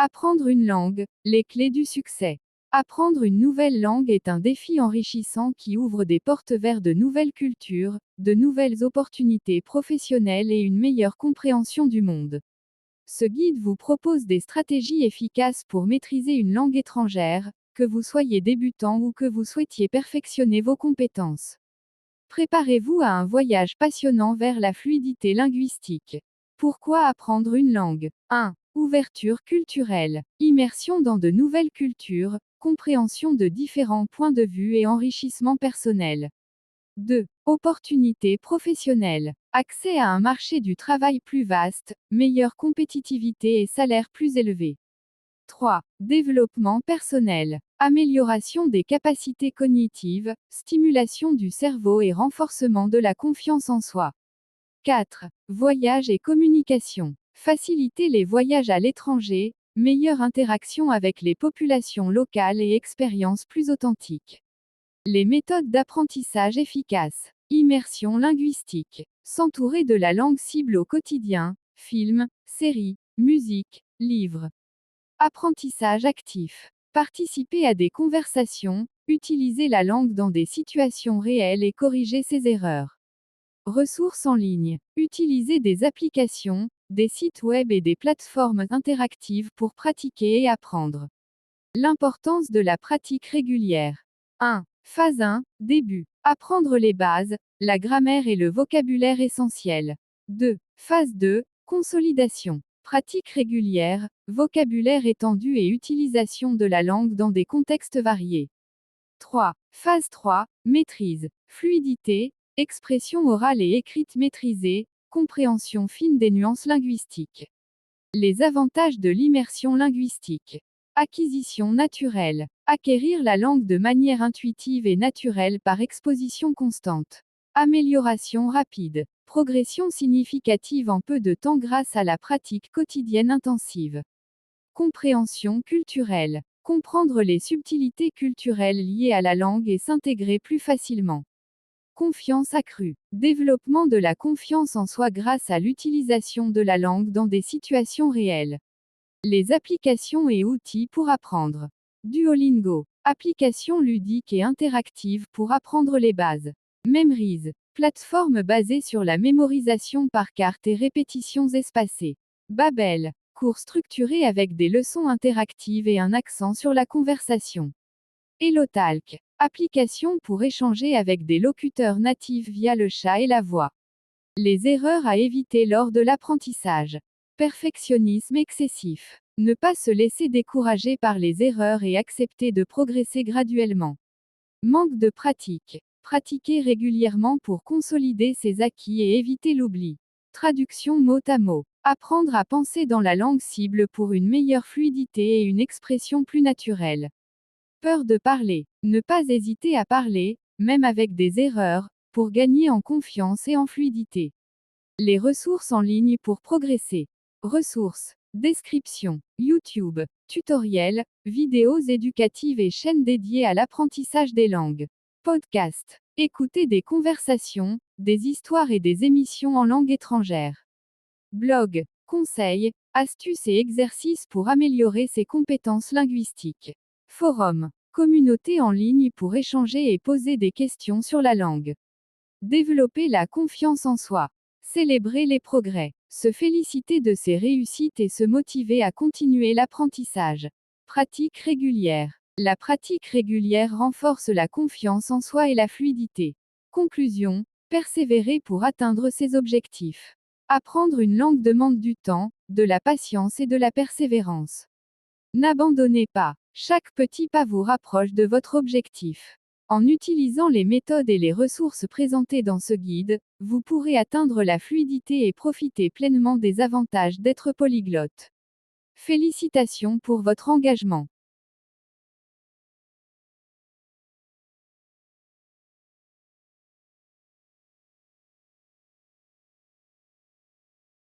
Apprendre une langue, les clés du succès. Apprendre une nouvelle langue est un défi enrichissant qui ouvre des portes vers de nouvelles cultures, de nouvelles opportunités professionnelles et une meilleure compréhension du monde. Ce guide vous propose des stratégies efficaces pour maîtriser une langue étrangère, que vous soyez débutant ou que vous souhaitiez perfectionner vos compétences. Préparez-vous à un voyage passionnant vers la fluidité linguistique. Pourquoi apprendre une langue? 1. Ouverture culturelle. Immersion dans de nouvelles cultures, compréhension de différents points de vue et enrichissement personnel. 2. Opportunités professionnelles. Accès à un marché du travail plus vaste, meilleure compétitivité et salaire plus élevé. 3. Développement personnel. Amélioration des capacités cognitives, stimulation du cerveau et renforcement de la confiance en soi. 4. Voyage et communication. Faciliter les voyages à l'étranger, meilleure interaction avec les populations locales et expériences plus authentiques. Les méthodes d'apprentissage efficaces. Immersion linguistique. S'entourer de la langue cible au quotidien, films, séries, musique, livres. Apprentissage actif. Participer à des conversations, utiliser la langue dans des situations réelles et corriger ses erreurs. Ressources en ligne. Utiliser des applications, des sites web et des plateformes interactives pour pratiquer et apprendre. L'importance de la pratique régulière. 1. Phase 1. Début. Apprendre les bases, la grammaire et le vocabulaire essentiel. 2. Phase 2. Consolidation. Pratique régulière, vocabulaire étendu et utilisation de la langue dans des contextes variés. 3. Phase 3. Maîtrise. Fluidité, expression orale et écrite maîtrisée, compréhension fine des nuances linguistiques. Les avantages de l'immersion linguistique. Acquisition naturelle. Acquérir la langue de manière intuitive et naturelle par exposition constante. Amélioration rapide. Progression significative en peu de temps grâce à la pratique quotidienne intensive. Compréhension culturelle. Comprendre les subtilités culturelles liées à la langue et s'intégrer plus facilement. Confiance accrue. Développement de la confiance en soi grâce à l'utilisation de la langue dans des situations réelles. Les applications et outils pour apprendre. Duolingo. Application ludique et interactive pour apprendre les bases. Memrise. Plateforme basée sur la mémorisation par carte et répétitions espacées. Babel. Cours structurés avec des leçons interactives et un accent sur la conversation. HelloTalk. Application pour échanger avec des locuteurs natifs via le chat et la voix. Les erreurs à éviter lors de l'apprentissage. Perfectionnisme excessif. Ne pas se laisser décourager par les erreurs et accepter de progresser graduellement. Manque de pratique. Pratiquer régulièrement pour consolider ses acquis et éviter l'oubli. Traduction mot à mot. Apprendre à penser dans la langue cible pour une meilleure fluidité et une expression plus naturelle. Peur de parler. Ne pas hésiter à parler, même avec des erreurs, pour gagner en confiance et en fluidité. Les ressources en ligne pour progresser. Ressources. Description. YouTube. Tutoriels, vidéos éducatives et chaînes dédiées à l'apprentissage des langues. Podcast. Écouter des conversations, des histoires et des émissions en langue étrangère. Blog. Conseils, astuces et exercices pour améliorer ses compétences linguistiques. Forum. Communauté en ligne pour échanger et poser des questions sur la langue. Développer la confiance en soi. Célébrer les progrès. Se féliciter de ses réussites et se motiver à continuer l'apprentissage. Pratique régulière. La pratique régulière renforce la confiance en soi et la fluidité. Conclusion. Persévérer pour atteindre ses objectifs. Apprendre une langue demande du temps, de la patience et de la persévérance. N'abandonnez pas. Chaque petit pas vous rapproche de votre objectif. En utilisant les méthodes et les ressources présentées dans ce guide, vous pourrez atteindre la fluidité et profiter pleinement des avantages d'être polyglotte. Félicitations pour votre engagement.